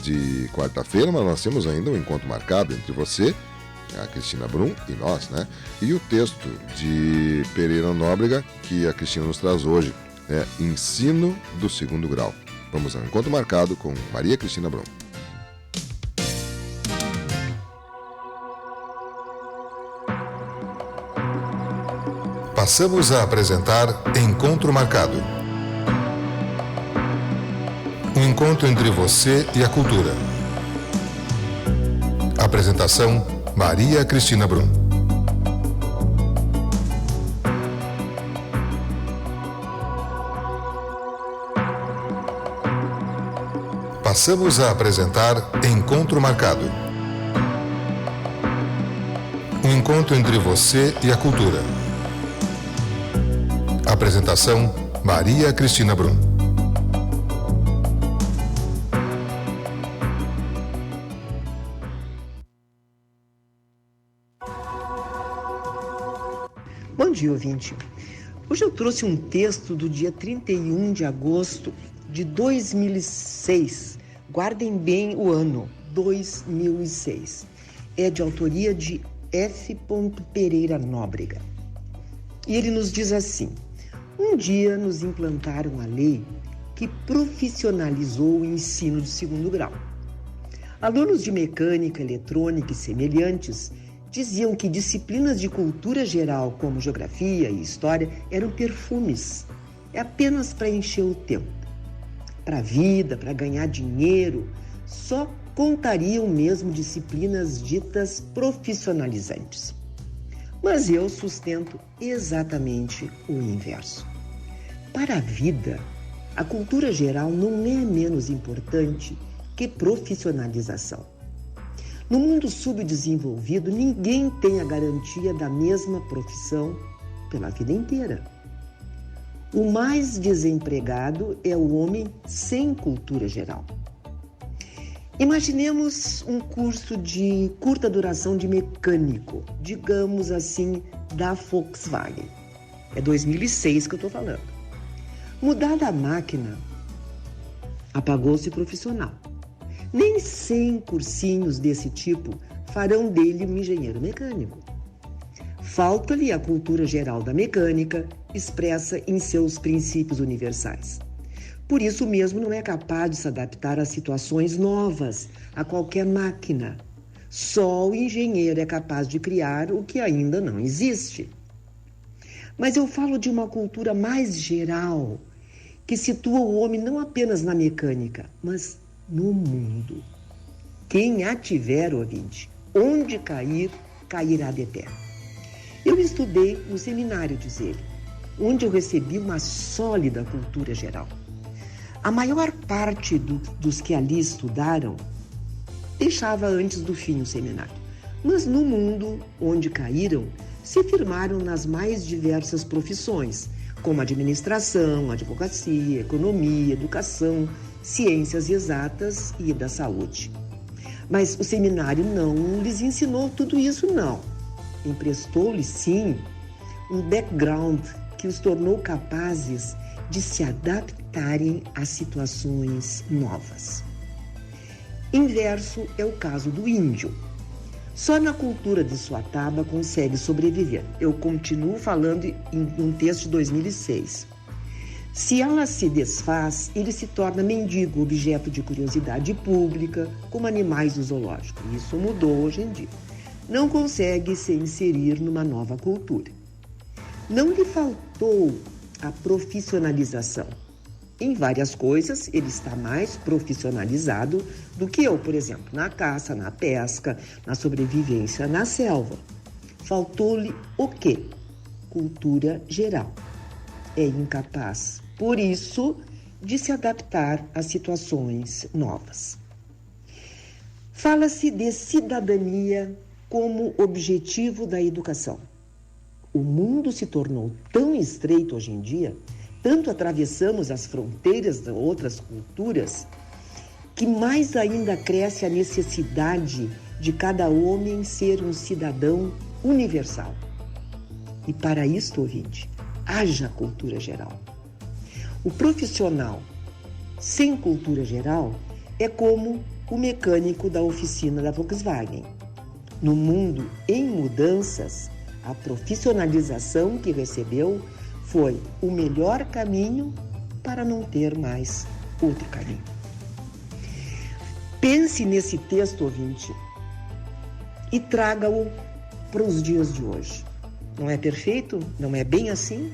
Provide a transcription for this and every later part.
de quarta-feira, mas nós temos ainda um encontro marcado entre você, a Cristina Brum e nós, né? E o texto de Pereira Nóbrega, que a Cristina nos traz hoje, Ensino do Segundo Grau. Vamos ao encontro marcado com Maria Cristina Brum. Passamos a apresentar Encontro Marcado. Um encontro entre você e a cultura. Apresentação Maria Cristina Brum. Passamos a apresentar Encontro Marcado. Um encontro entre você e a cultura. Apresentação Maria Cristina Brum. Bom dia, ouvinte. Hoje eu trouxe um texto do dia 31 de agosto de 2006. Guardem bem o ano, 2006. É de autoria de F. Pereira Nóbrega. E ele nos diz assim: um dia nos implantaram a lei que profissionalizou o ensino de segundo grau. Alunos de mecânica, eletrônica e semelhantes diziam que disciplinas de cultura geral, como geografia e história, eram perfumes. É apenas para encher o tempo. Para a vida, para ganhar dinheiro, só contariam mesmo disciplinas ditas profissionalizantes. Mas eu sustento exatamente o inverso. Para a vida, a cultura geral não é menos importante que profissionalização. No mundo subdesenvolvido, ninguém tem a garantia da mesma profissão pela vida inteira. O mais desempregado é o homem sem cultura geral. Imaginemos um curso de curta duração de mecânico, digamos assim, da Volkswagen. É 2006 que eu estou falando. Mudada a máquina, apagou-se o profissional. Nem 100 cursinhos desse tipo farão dele um engenheiro mecânico. Falta-lhe a cultura geral da mecânica, expressa em seus princípios universais. Por isso mesmo não é capaz de se adaptar a situações novas, a qualquer máquina. Só o engenheiro é capaz de criar o que ainda não existe. Mas eu falo de uma cultura mais geral, que situa o homem não apenas na mecânica, mas no mundo. Quem a tiver, ouvinte, onde cair, cairá de pé. Eu estudei no seminário, diz ele, onde eu recebi uma sólida cultura geral. A maior parte dos que ali estudaram deixava antes do fim o seminário. Mas no mundo onde caíram, se firmaram nas mais diversas profissões, como administração, advocacia, economia, educação, ciências exatas e da saúde. Mas o seminário não lhes ensinou tudo isso, não. Emprestou-lhes, sim, um background que os tornou capazes de se adaptarem a situações novas. Inverso é o caso do índio. Só na cultura de sua taba consegue sobreviver. Eu continuo falando em um texto de 2006. Se ela se desfaz, ele se torna mendigo, objeto de curiosidade pública, como animais do zoológico. Isso mudou hoje em dia. Não consegue se inserir numa nova cultura. Não lhe faltou a profissionalização. Em várias coisas, ele está mais profissionalizado do que eu, por exemplo, na caça, na pesca, na sobrevivência, na selva. Faltou-lhe o quê? Cultura geral. É incapaz, por isso, de se adaptar a situações novas. Fala-se de cidadania como objetivo da educação. O mundo se tornou tão estreito hoje em dia, tanto atravessamos as fronteiras de outras culturas, que mais ainda cresce a necessidade de cada homem ser um cidadão universal. E para isto, ouvinte, haja cultura geral. O profissional sem cultura geral é como o mecânico da oficina da Volkswagen. No mundo em mudanças, a profissionalização que recebeu foi o melhor caminho para não ter mais outro caminho. Pense nesse texto, ouvinte, e traga-o para os dias de hoje. Não é perfeito? Não é bem assim?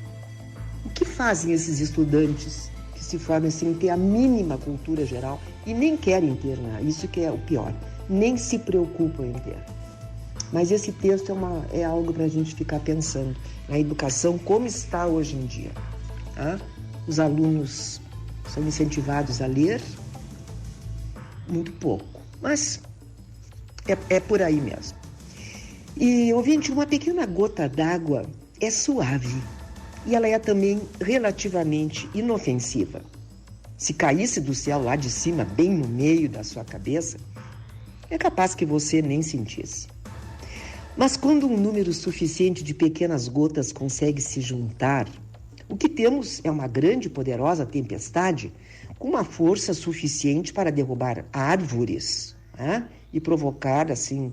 O que fazem esses estudantes que se formam sem ter a mínima cultura geral e nem querem ter, né? Isso que é o pior, nem se preocupam em ter. Mas esse texto é algo para a gente ficar pensando na educação como está hoje em dia. Tá? Os alunos são incentivados a ler muito pouco, mas é por aí mesmo. E, ouvinte, uma pequena gota d'água é suave e ela é também relativamente inofensiva. Se caísse do céu lá de cima, bem no meio da sua cabeça, é capaz que você nem sentisse. Mas quando um número suficiente de pequenas gotas consegue se juntar, o que temos é uma grande e poderosa tempestade com uma força suficiente para derrubar árvores, né? E provocar, assim,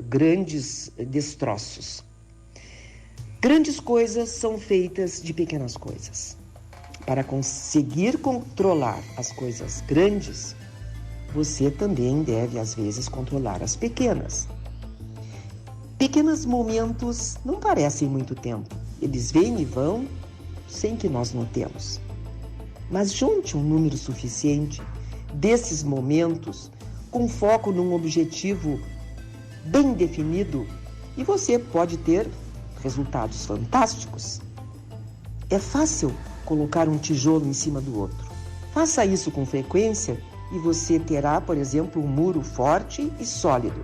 grandes destroços. Grandes coisas são feitas de pequenas coisas. Para conseguir controlar as coisas grandes, você também deve, às vezes, controlar as pequenas. Pequenos momentos não parecem muito tempo. Eles vêm e vão sem que nós notemos. Mas junte um número suficiente desses momentos com foco num objetivo bem definido e você pode ter resultados fantásticos. É fácil colocar um tijolo em cima do outro. Faça isso com frequência e você terá, por exemplo, um muro forte e sólido.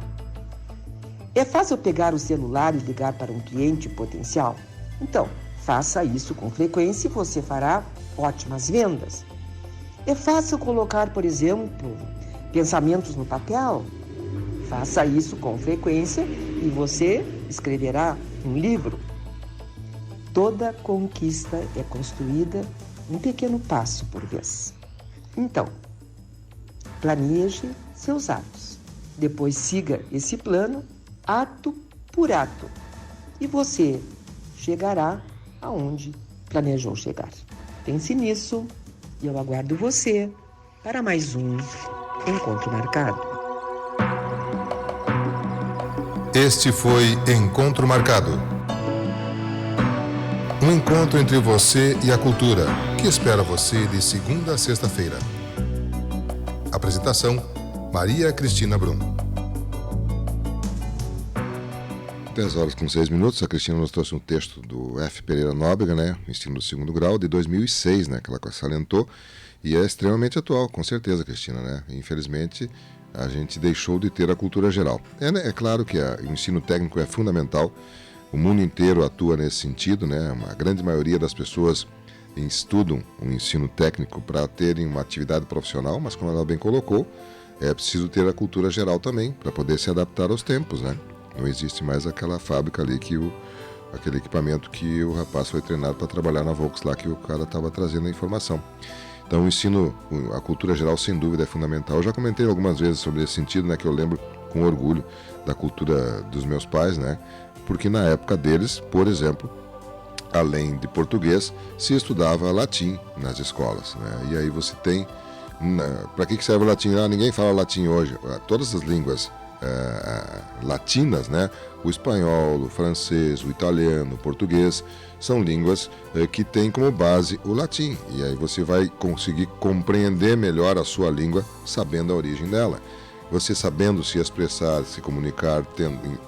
É fácil pegar o celular e ligar para um cliente potencial? Então, faça isso com frequência e você fará ótimas vendas. É fácil colocar, por exemplo, pensamentos no papel? Faça isso com frequência e você escreverá um livro. Toda conquista é construída um pequeno passo por vez. Então, planeje seus atos. Depois siga esse plano ato por ato, e você chegará aonde planejou chegar. Pense nisso e eu aguardo você para mais um Encontro Marcado. Este foi Encontro Marcado. Um encontro entre você e a cultura, que espera você de segunda a sexta-feira. Apresentação: Maria Cristina Brum. 10h06, a Cristina nos trouxe um texto do F. Pereira Nóbrega, né, ensino do segundo grau, de 2006, né, que ela salientou, e é extremamente atual, com certeza, Cristina, né, infelizmente a gente deixou de ter a cultura geral. É claro que o ensino técnico é fundamental, o mundo inteiro atua nesse sentido, né, a grande maioria das pessoas estudam o ensino técnico para terem uma atividade profissional, mas como ela bem colocou, é preciso ter a cultura geral também, para poder se adaptar aos tempos, né. Não existe mais aquela fábrica ali, aquele equipamento que o rapaz foi treinado para trabalhar na Volks lá, que o cara estava trazendo a informação. Então o ensino, a cultura geral sem dúvida é fundamental. Eu já comentei algumas vezes sobre esse sentido, né, que eu lembro com orgulho da cultura dos meus pais, né, porque na época deles, por exemplo, além de português, se estudava latim nas escolas, né, e aí você tem, para que serve o latim? Ninguém fala latim hoje, todas as línguas latinas, né? O espanhol, o francês, o italiano, o português, são línguas que têm como base o latim. E aí você vai conseguir compreender melhor a sua língua sabendo a origem dela. Você sabendo se expressar, se comunicar,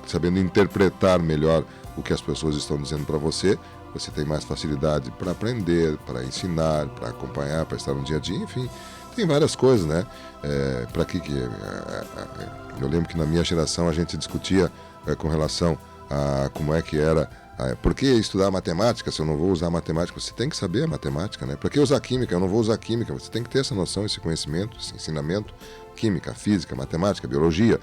sabendo interpretar melhor o que as pessoas estão dizendo para você, você tem mais facilidade para aprender, para ensinar, para acompanhar, para estar no dia a dia, enfim. Tem várias coisas, né? Eu lembro que na minha geração a gente discutia com relação a como é que era. Por que estudar matemática se eu não vou usar matemática? Você tem que saber a matemática, né? Por que usar química? Eu não vou usar química. Você tem que ter essa noção, esse conhecimento, esse ensinamento. Química, física, matemática, biologia,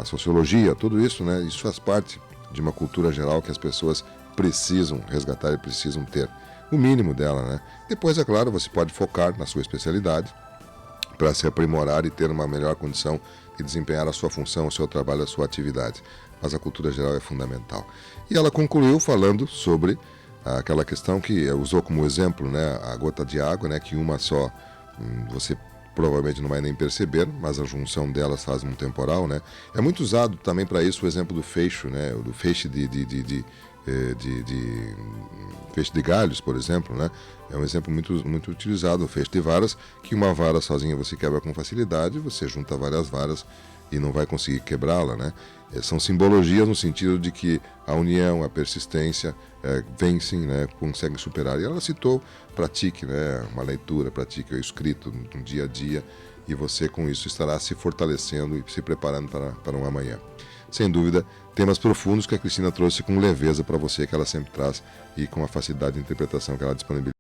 sociologia, tudo isso, né? Isso faz parte de uma cultura geral que as pessoas precisam resgatar e precisam ter. O mínimo dela, né? Depois, é claro, você pode focar na sua especialidade, para se aprimorar e ter uma melhor condição de desempenhar a sua função, o seu trabalho, a sua atividade. Mas a cultura geral é fundamental. E ela concluiu falando sobre aquela questão que usou como exemplo, né, a gota de água, né, que uma só você provavelmente não vai nem perceber, mas a junção delas faz um temporal, né? É muito usado também para isso o exemplo do fecho, né? Do feixe feixe de galhos, por exemplo, né? É um exemplo muito utilizado, o feixe de varas, que uma vara sozinha você quebra com facilidade, você junta várias varas e não vai conseguir quebrá-la, né? São simbologias no sentido de que a união, a persistência vencem, né? Conseguem superar. E ela citou, pratique, né? Uma leitura, pratique o escrito no dia a dia, e você com isso estará se fortalecendo e se preparando para um amanhã. Sem dúvida, temas profundos que a Cristina trouxe com leveza para você, que ela sempre traz, e com a facilidade de interpretação que ela disponibiliza.